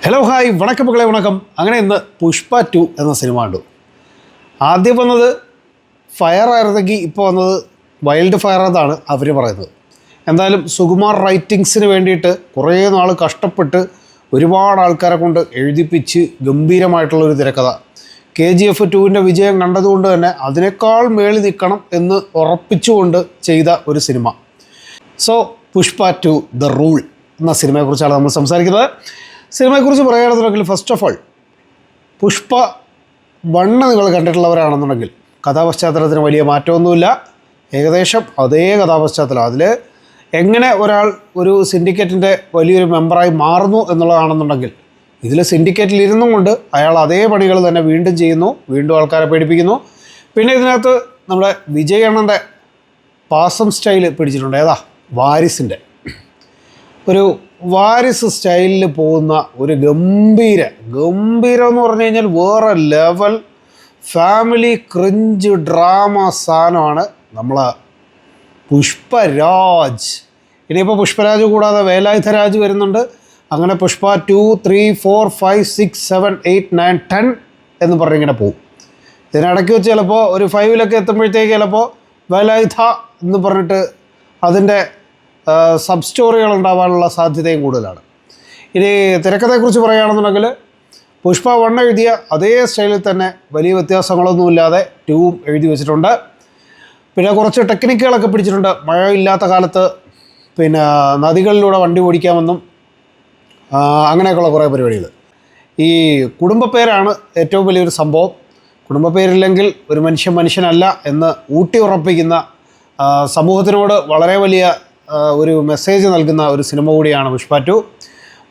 Hello hi വണക്കം മക്കളെ വണക്കം. അങ്ങനെ ഇന്ന് പുഷ്പ 2 എന്ന സിനിമ കണ്ടു. ആദ്യം വന്നത് ഫയർ ആയിരുന്നെങ്കിൽ ഇപ്പോൾ വന്നത് വൈൽഡ് ഫയർ എന്നാണ് അവർ പറയുന്നത്. എന്തായാലും സുകുമാർ റൈറ്റിങ്സിന് വേണ്ടിയിട്ട് കുറേ നാൾ കഷ്ടപ്പെട്ട് ഒരുപാട് ആൾക്കാരെ കൊണ്ട് എഴുതിപ്പിച്ച് ഗംഭീരമായിട്ടുള്ളൊരു തിരക്കഥ. KGF 2 വിജയം കണ്ടതുകൊണ്ട് തന്നെ അതിനേക്കാൾ മേളിൽ നിൽക്കണം എന്ന് ഉറപ്പിച്ചുകൊണ്ട് ചെയ്ത ഒരു cinema. So Pushpa 2 the rule എന്ന സിനിമയെക്കുറിച്ചാണ് നമ്മൾ സംസാരിക്കുന്നത്. സിനിമയെക്കുറിച്ച് പറയുകയാണെന്നുണ്ടെങ്കിൽ ഫസ്റ്റ് ഓഫ് ഓൾ പുഷ്പ 1 നിങ്ങൾ കണ്ടിട്ടുള്ളവരാണെന്നുണ്ടെങ്കിൽ കഥാപശ്ചാത്തലത്തിന് വലിയ മാറ്റമൊന്നുമില്ല. ഏകദേശം അതേ കഥാപശ്ചാത്തലം. അതിൽ എങ്ങനെ ഒരാൾ ഒരു സിൻഡിക്കേറ്റിൻ്റെ വലിയൊരു മെമ്പറായി മാറുന്നു എന്നുള്ളതാണെന്നുണ്ടെങ്കിൽ ഇതിൽ സിൻഡിക്കേറ്റിൽ ഇരുന്നും കൊണ്ട് അയാൾ അതേ പണികൾ തന്നെ വീണ്ടും ചെയ്യുന്നു, വീണ്ടും ആൾക്കാരെ പേടിപ്പിക്കുന്നു. പിന്നെ ഇതിനകത്ത് നമ്മുടെ വിജയ് അണ്ണൻ്റെ പാസം സ്റ്റൈല് പിടിച്ചിട്ടുണ്ട്. ഏതാ വാരിസിൻ്റെ ഒരു വാരിസ് സ്റ്റൈലിൽ പോകുന്ന ഒരു ഗംഭീരം എന്ന് പറഞ്ഞു കഴിഞ്ഞാൽ വേറെ ലെവൽ ഫാമിലി ക്രിഞ്ച് ഡ്രാമ സാധനമാണ് നമ്മളെ പുഷ്പരാജ്. ഇനിയിപ്പോൾ പുഷ്പരാജ് കൂടാതെ വേലായുധരാജ് വരുന്നുണ്ട്. അങ്ങനെ പുഷ്പ 2, 3, 4, 5, 6, 7, 8, 9, 10 എന്ന് പറഞ്ഞിങ്ങനെ പോകും. ഇതിനിടയ്ക്ക് വെച്ച് ചിലപ്പോൾ ഒരു 5 എത്തുമ്പോഴത്തേക്ക് ചിലപ്പോൾ വേലായുധ എന്ന് പറഞ്ഞിട്ട് അതിൻ്റെ സബ് സ്റ്റോറികൾ ഉണ്ടാവാനുള്ള സാധ്യതയും കൂടുതലാണ്. ഇനി തിരക്കഥയെക്കുറിച്ച് പറയുകയാണെന്നുണ്ടെങ്കിൽ പുഷ്പ 1 എഴുതിയ അതേ സ്റ്റൈലിൽ തന്നെ വലിയ വ്യത്യാസങ്ങളൊന്നുമില്ലാതെ 2 എഴുതി വെച്ചിട്ടുണ്ട്. പിന്നെ കുറച്ച് ടെക്നിക്കുകളൊക്കെ പിടിച്ചിട്ടുണ്ട്. മഴ ഇല്ലാത്ത കാലത്ത് പിന്നെ നദികളിലൂടെ വണ്ടി ഓടിക്കാമെന്നും അങ്ങനെയൊക്കെയുള്ള കുറേ പരിപാടികൾ. ഈ കുടുംബ പേരാണ് ഏറ്റവും വലിയൊരു സംഭവം. കുടുംബ പേരില്ലെങ്കിൽ ഒരു മനുഷ്യനല്ല എന്ന് ഊട്ടി ഉറപ്പിക്കുന്ന സമൂഹത്തിനോട് വളരെ വലിയ ഒരു മെസ്സേജ് നൽകുന്ന ഒരു സിനിമ കൂടിയാണ് പുഷ്പ 2.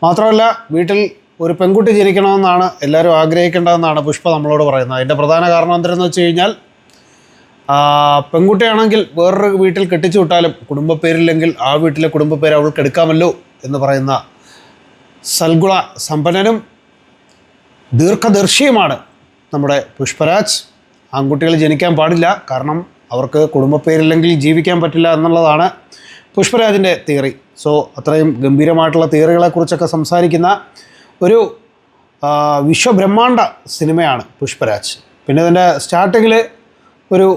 മാത്രമല്ല വീട്ടിൽ ഒരു പെൺകുട്ടി ജനിക്കണമെന്നാണ് എല്ലാവരും ആഗ്രഹിക്കേണ്ടതെന്നാണ് പുഷ്പ നമ്മളോട് പറയുന്നത്. അതിൻ്റെ പ്രധാന കാരണം എന്തെന്ന് വെച്ച് കഴിഞ്ഞാൽ പെൺകുട്ടിയാണെങ്കിൽ വേറൊരു വീട്ടിൽ കെട്ടിച്ചു വിട്ടാലും കുടുംബ പേരില്ലെങ്കിൽ ആ വീട്ടിലെ കുടുംബ പേര് അവൾക്ക് എടുക്കാമല്ലോ എന്ന് പറയുന്ന സൽഗുണ സമ്പന്നനും ദീർഘദർശിയുമാണ് നമ്മുടെ പുഷ്പരാജ്. ആൺകുട്ടികൾ ജനിക്കാൻ പാടില്ല, കാരണം അവർക്ക് കുടുംബ പേരില്ലെങ്കിൽ ജീവിക്കാൻ പറ്റില്ല എന്നുള്ളതാണ് പുഷ്പരാജിൻ്റെ തിയറി. സോ അത്രയും ഗംഭീരമായിട്ടുള്ള തിയറികളെക്കുറിച്ചൊക്കെ സംസാരിക്കുന്ന ഒരു വിശ്വബ്രഹ്മാണ്ഡ സിനിമയാണ് പുഷ്പരാജ്. പിന്നെ ഇതിൻ്റെ സ്റ്റാർട്ടിങ്ങിൽ ഒരു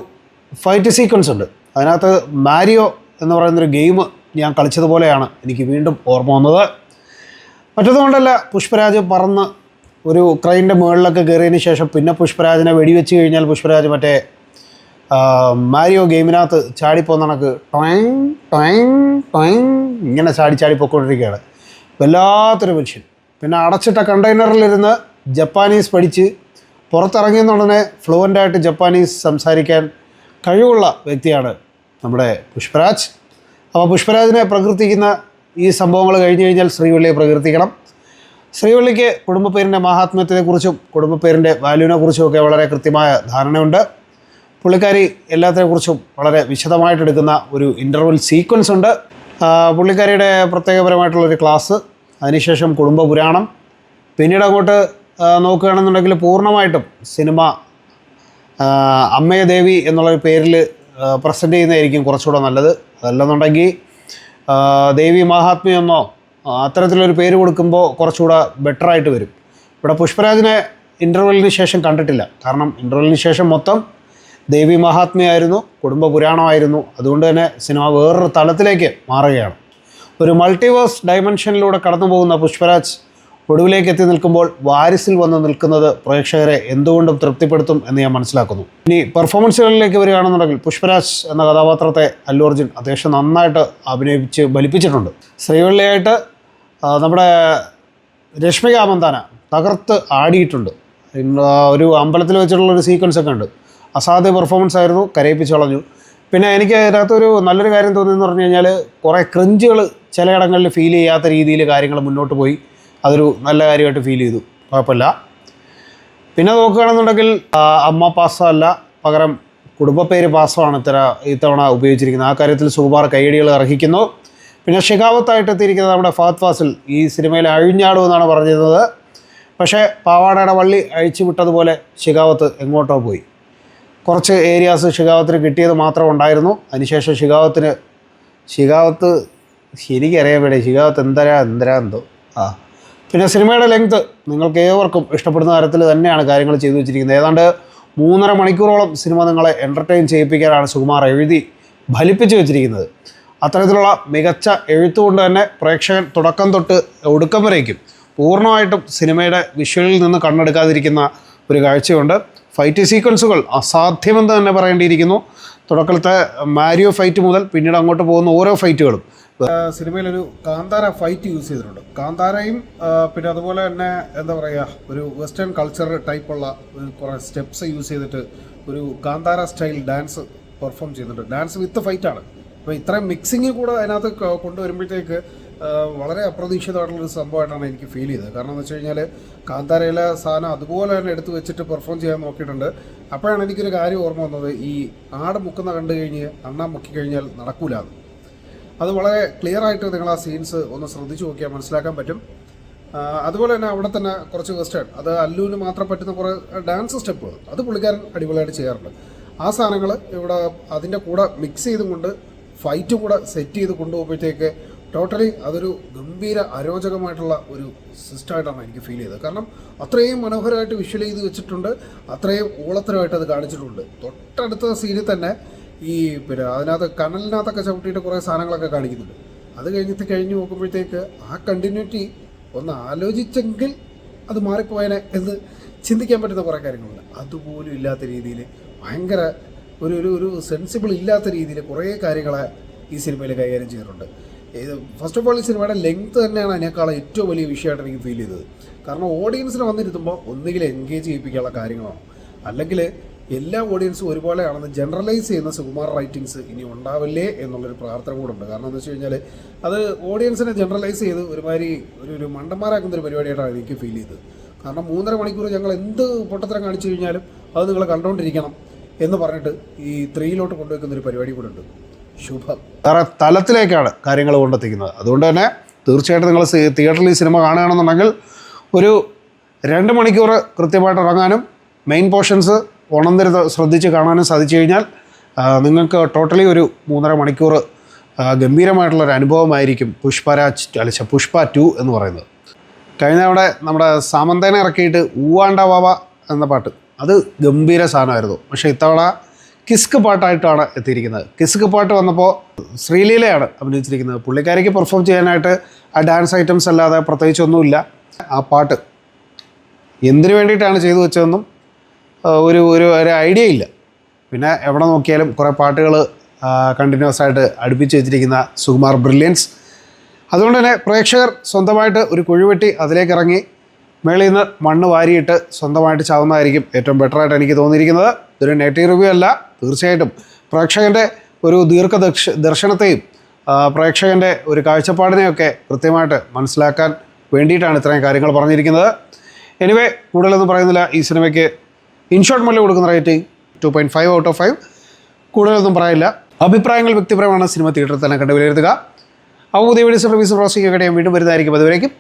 ഫൈറ്റ് സീക്വൻസ് ഉണ്ട്. അതിനകത്ത് മാരിയോ എന്ന് പറയുന്നൊരു ഗെയിം ഞാൻ കളിച്ചതുപോലെയാണ് എനിക്ക് വീണ്ടും ഓർമ്മ വന്നത്. മറ്റൊന്നുകൊണ്ടല്ല, പുഷ്പരാജ് പറന്ന് ഒരു ക്രെയിനിൻ്റെ മുകളിലൊക്കെ കയറിയതിന് ശേഷം പിന്നെ പുഷ്പരാജിനെ വെടിവെച്ച് കഴിഞ്ഞാൽ പുഷ്പരാജ് മറ്റേ മാരിയോ ഗെയിമിനകത്ത് ചാടിപ്പോകുന്ന കണക്ക് ടൊയങ് ടൊയങ് ടൊയങ് ഇങ്ങനെ ചാടി പോയിക്കൊണ്ടിരിക്കുകയാണ്. വല്ലാത്തൊരു മനുഷ്യൻ. പിന്നെ അടച്ചിട്ട കണ്ടെയ്നറിലിരുന്ന് ജപ്പാനീസ് പഠിച്ച് പുറത്തിറങ്ങിയെന്നുടനെ ഫ്ലുവൻ്റായിട്ട് ജപ്പാനീസ് സംസാരിക്കാൻ കഴിവുള്ള വ്യക്തിയാണ് നമ്മുടെ പുഷ്പരാജ്. അപ്പോൾ പുഷ്പരാജിനെ പ്രകീർത്തിക്കുന്ന ഈ സംഭവങ്ങൾ കഴിഞ്ഞ് കഴിഞ്ഞാൽ ശ്രീവള്ളിയെ പ്രകീർത്തിക്കണം. ശ്രീവള്ളിക്ക് കുടുംബപ്പേരിൻ്റെ മാഹാത്മ്യത്തെക്കുറിച്ചും കുടുംബപ്പേരിൻ്റെ വാല്യൂവിനെക്കുറിച്ചും ഒക്കെ വളരെ കൃത്യമായ ധാരണയുണ്ട്. പുള്ളിക്കാരി എല്ലാത്തിനെക്കുറിച്ചും വളരെ വിശദമായിട്ടെടുക്കുന്ന ഒരു ഇൻ്റർവെൽ സീക്വൻസ് ഉണ്ട്. പുള്ളിക്കാരിയുടെ പ്രത്യേകപരമായിട്ടുള്ളൊരു ക്ലാസ്, അതിനുശേഷം കുടുംബ പുരാണം, പിന്നീട് അങ്ങോട്ട് നോക്കുകയാണെന്നുണ്ടെങ്കിൽ പൂർണ്ണമായിട്ടും സിനിമ അമ്മയ ദേവി എന്നുള്ളൊരു പേരിൽ പ്രസൻറ്റ് ചെയ്യുന്നതായിരിക്കും കുറച്ചുകൂടെ നല്ലത്. അതല്ലെന്നുണ്ടെങ്കിൽ ദേവി മഹാത്മ്യം എന്നോ അത്തരത്തിലൊരു പേര് കൊടുക്കുമ്പോൾ കുറച്ചുകൂടെ ബെറ്ററായിട്ട് വരും. ഇവിടെ പുഷ്പരാജിനെ ഇൻ്റർവെല്ലിന് ശേഷം കണ്ടിട്ടില്ല. കാരണം ഇൻ്റർവെല്ലിന് ശേഷം മൊത്തം ദേവി മഹാത്മ്യമായിരുന്നു, കുടുംബ പുരാണമായിരുന്നു. അതുകൊണ്ട് തന്നെ സിനിമ വേറൊരു തലത്തിലേക്ക് മാറുകയാണ്. ഒരു മൾട്ടിവേഴ്സ് ഡയമെൻഷനിലൂടെ കടന്നു പോകുന്ന പുഷ്പരാജ് ഒടുവിലേക്ക് എത്തി നിൽക്കുമ്പോൾ വാരിസിൽ വന്ന് നിൽക്കുന്നത് പ്രേക്ഷകരെ എന്തുകൊണ്ടും തൃപ്തിപ്പെടുത്തും എന്ന് ഞാൻ മനസ്സിലാക്കുന്നു. ഇനി പെർഫോമൻസുകളിലേക്ക് വരികയാണെന്നുണ്ടെങ്കിൽ പുഷ്പരാജ് എന്ന കഥാപാത്രത്തെ അല്ലു അർജുൻ അത്യാവശ്യം നന്നായിട്ട് അഭിനയിച്ച് ബലിപ്പിച്ചിട്ടുണ്ട്. ശ്രീവള്ളിയായിട്ട് നമ്മുടെ രശ്മിക മന്ദാന തകർത്ത് ആടിയിട്ടുണ്ട്. ഒരു അമ്പലത്തിൽ വെച്ചിട്ടുള്ളൊരു സീക്വൻസ് ഒക്കെ ഉണ്ട്. അസാധ്യ പെർഫോമൻസ് ആയിരുന്നു, കരയിപ്പിച്ച് കളഞ്ഞു. പിന്നെ എനിക്ക് അതിനകത്തൊരു നല്ലൊരു കാര്യം തോന്നിയെന്ന് പറഞ്ഞു കഴിഞ്ഞാൽ കുറേ ക്രിഞ്ചുകൾ ചിലയിടങ്ങളിൽ ഫീൽ ചെയ്യാത്ത രീതിയിൽ കാര്യങ്ങൾ മുന്നോട്ട് പോയി. അതൊരു നല്ല കാര്യമായിട്ട് ഫീൽ ചെയ്തു, കുഴപ്പമില്ല. പിന്നെ നോക്കുകയാണെന്നുണ്ടെങ്കിൽ അമ്മ പാസമല്ല, പകരം കുടുംബപ്പേര് പാസമാണ് ഇത്തവണ ഉപയോഗിച്ചിരിക്കുന്നത്. ആ കാര്യത്തിൽ സുകുമാർ കൈയടികൾ അർഹിക്കുന്നു. പിന്നെ ഷിഖാവത്തായിട്ട് എത്തിയിരിക്കുന്നത് നമ്മുടെ ഫഹദ് ഫാസിൽ ഈ സിനിമയിൽ അഴിഞ്ഞാടുമെന്നാണ് പറഞ്ഞിരുന്നത്. പക്ഷേ പാവാടയുടെ വള്ളി അഴിച്ചു വിട്ടതുപോലെ ഷിഖാവത്ത് എങ്ങോട്ടോ പോയി. കുറച്ച് ഏരിയാസ് ഷിഖാവത്തിന് കിട്ടിയത് മാത്രം ഉണ്ടായിരുന്നു. അതിനുശേഷം ഷിഖാവത്ത് എനിക്കറിയാൻ വേണ്ടി ഷിഖാവത്ത് എന്തോ പിന്നെ സിനിമയുടെ ലെങ്ത് നിങ്ങൾക്ക് ഏവർക്കും ഇഷ്ടപ്പെടുന്ന തരത്തിൽ തന്നെയാണ് കാര്യങ്ങൾ ചെയ്തു വെച്ചിരിക്കുന്നത്. ഏതാണ്ട് 3.5 മണിക്കൂറോളം സിനിമ നിങ്ങളെ എൻ്റർടൈൻ ചെയ്യിപ്പിക്കാനാണ് സുകുമാർ എഴുതി ഫലിപ്പിച്ച് വെച്ചിരിക്കുന്നത്. അത്തരത്തിലുള്ള മികച്ച എഴുത്തുകൊണ്ട് തന്നെ പ്രേക്ഷകൻ തുടക്കം തൊട്ട് ഒടുക്കം വരേക്കും പൂർണ്ണമായിട്ടും സിനിമയുടെ വിഷ്വലിൽ നിന്ന് കണ്ണെടുക്കാതിരിക്കുന്ന ഒരു കാഴ്ചയുണ്ട്. ഫൈറ്റ് സീക്വൻസുകൾ അസാധ്യമെന്ന് തന്നെ പറയേണ്ടിയിരിക്കുന്നു. തുടക്കത്തെ മാരിയോ ഫൈറ്റ് മുതൽ പിന്നീട് അങ്ങോട്ട് പോകുന്ന ഓരോ ഫൈറ്റുകളും. സിനിമയിലൊരു കാന്താര ഫൈറ്റ് യൂസ് ചെയ്തിട്ടുണ്ട്. കാന്താരയും പിന്നെ അതുപോലെ തന്നെ എന്താ പറയുക, ഒരു വെസ്റ്റേൺ കൾച്ചർ ടൈപ്പുള്ള കുറേ സ്റ്റെപ്സ് യൂസ് ചെയ്തിട്ട് ഒരു കാന്താര സ്റ്റൈൽ ഡാൻസ് പെർഫോം ചെയ്യുന്നുണ്ട്. ഡാൻസ് വിത്ത് ഫൈറ്റാണ്. അപ്പോൾ ഇത്രയും മിക്സിങ് കൂടെ അതിനകത്ത് കൊണ്ടുവരുമ്പോഴത്തേക്ക് വളരെ അപ്രതീക്ഷിതമായിട്ടുള്ളൊരു സംഭവമായിട്ടാണ് എനിക്ക് ഫീൽ ചെയ്തത്. കാരണം എന്ന് വെച്ച് കഴിഞ്ഞാൽ കാന്താരയിലെ സാധനം അതുപോലെ തന്നെ എടുത്ത് വെച്ചിട്ട് പെർഫോം ചെയ്യാൻ നോക്കിയിട്ടുണ്ട്. അപ്പോഴാണ് എനിക്കൊരു കാര്യം ഓർമ്മ വന്നത്, ഈ ആട് മുക്കുന്ന കണ്ടു കഴിഞ്ഞ് അണ്ണാൻ മുക്കിക്കഴിഞ്ഞാൽ നടക്കൂലാന്ന്. അത് വളരെ ക്ലിയർ ആയിട്ട് നിങ്ങൾ ആ സീൻസ് ഒന്ന് ശ്രദ്ധിച്ച് നോക്കിയാൽ മനസ്സിലാക്കാൻ പറ്റും. അതുപോലെ തന്നെ അവിടെ തന്നെ കുറച്ച് വെസ്റ്റേൺ, അത് അല്ലുവിന് മാത്രം പറ്റുന്ന കുറേ ഡാൻസ് സ്റ്റെപ്പുകൾ അത് പുള്ളിക്കാരൻ അടിപൊളിയായിട്ട് ചെയ്യാറുണ്ട്. ആ സാധനങ്ങൾ ഇവിടെ അതിൻ്റെ കൂടെ മിക്സ് ചെയ്തും കൊണ്ട് ഫൈറ്റും കൂടെ സെറ്റ് ചെയ്ത് കൊണ്ടുപോകുമ്പോഴത്തേക്ക് ടോട്ടലി അതൊരു ഗംഭീര അരോചകമായിട്ടുള്ള ഒരു സിസ്റ്റമായിട്ടാണ് എനിക്ക് ഫീൽ ചെയ്തത്. കാരണം അത്രയും മനോഹരമായിട്ട് വിഷ്വൽ ചെയ്ത് വെച്ചിട്ടുണ്ട്, അത്രയും ഊളത്തരമായിട്ട് അത് കാണിച്ചിട്ടുണ്ട്. തൊട്ടടുത്ത സീനിൽ തന്നെ ഈ പിന്നെ അതിനകത്ത് കനലിനകത്തൊക്കെ ചവിട്ടിയിട്ട് കുറേ സാധനങ്ങളൊക്കെ കാണിക്കുന്നുണ്ട്. അത് കഴിഞ്ഞ് നോക്കുമ്പോഴത്തേക്ക് ആ കണ്ടിന്യൂറ്റി ഒന്ന് ആലോചിച്ചെങ്കിൽ അത് മാറിപ്പോയനെ എന്ന് ചിന്തിക്കാൻ പറ്റുന്ന കുറേ കാര്യങ്ങളുണ്ട്. അതുപോലും ഇല്ലാത്ത രീതിയിൽ ഭയങ്കര ഒരു സെൻസിബിൾ ഇല്ലാത്ത രീതിയിൽ കുറേ കാര്യങ്ങളെ ഈ സിനിമയിൽ കൈകാര്യം ചെയ്തിട്ടുണ്ട്. ഫസ്റ്റ് ഓഫ് ഓൾ ഈ സിനിമയുടെ ലെങ്ത് തന്നെയാണ് അതിനേക്കാളും ഏറ്റവും വലിയ വിഷയമായിട്ട് എനിക്ക് ഫീൽ ചെയ്തത്. കാരണം ഓഡിയൻസിനെ വന്നിരുത്തുമ്പോൾ ഒന്നുകിൽ എൻഗേജ് ചെയ്യിപ്പിക്കാനുള്ള കാര്യങ്ങളാണ്, അല്ലെങ്കിൽ എല്ലാ ഓഡിയൻസും ഒരുപോലെയാണെന്ന് ജനറലൈസ് ചെയ്യുന്ന സുകുമാർ റൈറ്റിങ്സ് ഇനി ഉണ്ടാവില്ലേ എന്നുള്ളൊരു പ്രാർത്ഥന കൂടെ ഉണ്ട്. കാരണം എന്ന് വെച്ച് കഴിഞ്ഞാൽ അത് ഓഡിയൻസിനെ ജനറലൈസ് ചെയ്ത് ഒരുമാതിരി ഒരു മണ്ടന്മാരാക്കുന്നൊരു പരിപാടിയായിട്ടാണ് എനിക്ക് ഫീൽ ചെയ്തത്. കാരണം 3.5 മണിക്കൂർ ഞങ്ങൾ എന്ത് പൊട്ടത്തരം കാണിച്ചു കഴിഞ്ഞാലും അത് നിങ്ങൾ കണ്ടുകൊണ്ടിരിക്കണം എന്ന് പറഞ്ഞിട്ട് ഈ 3 കൊണ്ടുവയ്ക്കുന്നൊരു പരിപാടി കൂടെ ഉണ്ട്. ശുഭം വേറെ തലത്തിലേക്കാണ് കാര്യങ്ങൾ കൊണ്ടെത്തിക്കുന്നത്. അതുകൊണ്ട് തന്നെ തീർച്ചയായിട്ടും നിങ്ങൾ തിയേറ്ററിൽ ഈ സിനിമ കാണുകയാണെന്നുണ്ടെങ്കിൽ ഒരു 2 മണിക്കൂർ കൃത്യമായിട്ട് ഇറങ്ങാനും മെയിൻ പോർഷൻസ് ഉണർന്നിരുന്ന് ശ്രദ്ധിച്ച് കാണാനും സാധിച്ചു കഴിഞ്ഞാൽ നിങ്ങൾക്ക് ടോട്ടലി ഒരു 3.5 മണിക്കൂർ ഗംഭീരമായിട്ടുള്ളൊരു അനുഭവമായിരിക്കും പുഷ്പ 2 എന്ന് പറയുന്നത്. കഴിഞ്ഞ അവിടെ നമ്മുടെ സാമന്തേനെ ഇറക്കിയിട്ട് ഊവാണ്ട വാവ എന്ന പാട്ട്, അത് ഗംഭീര സാധനമായിരുന്നു. പക്ഷേ ഇത്തവണ കിസ്ക് പാട്ടായിട്ടാണ് എത്തിയിരിക്കുന്നത്. കിസ്ക് പാട്ട് വന്നപ്പോൾ ശ്രീലീലയാണ് അഭിനയിച്ചിരിക്കുന്നത്. പുള്ളിക്കാരിക്ക് പെർഫോം ചെയ്യാനായിട്ട് ആ ഡാൻസ് ഐറ്റംസ് അല്ലാതെ പ്രത്യേകിച്ചൊന്നുമില്ല. ആ പാട്ട് എന്തിനു വേണ്ടിയിട്ടാണ് ചെയ്തു വെച്ചതെന്നും ഒരു ഐഡിയ ഇല്ല. പിന്നെ എവിടെ നോക്കിയാലും കുറേ പാട്ടുകൾ കണ്ടിന്യൂസ് ആയിട്ട് അടുപ്പിച്ച് വെച്ചിരിക്കുന്ന സുകുമാർ ബ്രില്യൻസ്. അതുകൊണ്ട് തന്നെ പ്രേക്ഷകർ സ്വന്തമായിട്ട് ഒരു കുഴിവെട്ടി അതിലേക്ക് ഇറങ്ങി മേളിൽ നിന്ന് മണ്ണ് വാരിയിട്ട് സ്വന്തമായിട്ട് ചാവുന്നതായിരിക്കും ഏറ്റവും ബെറ്ററായിട്ട് എനിക്ക് തോന്നിയിരിക്കുന്നത്. ഇതൊരു നെഗറ്റീവ് റിവ്യൂ അല്ല. തീർച്ചയായിട്ടും പ്രേക്ഷകൻ്റെ ഒരു ദർശനത്തെയും പ്രേക്ഷകൻ്റെ ഒരു കാഴ്ചപ്പാടിനെയൊക്കെ കൃത്യമായിട്ട് മനസ്സിലാക്കാൻ വേണ്ടിയിട്ടാണ് ഇത്രയും കാര്യങ്ങൾ പറഞ്ഞിരിക്കുന്നത്. എനിവേ കൂടുതലൊന്നും പറയുന്നില്ല. ഈ സിനിമയ്ക്ക് ഇൻഷോർട്ട് മുല്ല കൊടുക്കുന്ന റേറ്റിംഗ് 2.5 ഔട്ട് ഓഫ് 5. കൂടുതലൊന്നും പറയില്ല. അഭിപ്രായങ്ങൾ വ്യക്തിപരമാണ്. സിനിമ തിയേറ്ററിൽ തന്നെ കണ്ട് വിലയിരുത്തുക. അപ്പോൾ പുതിയ വീഡിയോസ് റിവ്യൂസ് പ്രോസസ്സിംഗ് ഒക്കെ ഞാൻ വീണ്ടും വരുന്നതായിരിക്കും. അതുവരേക്കും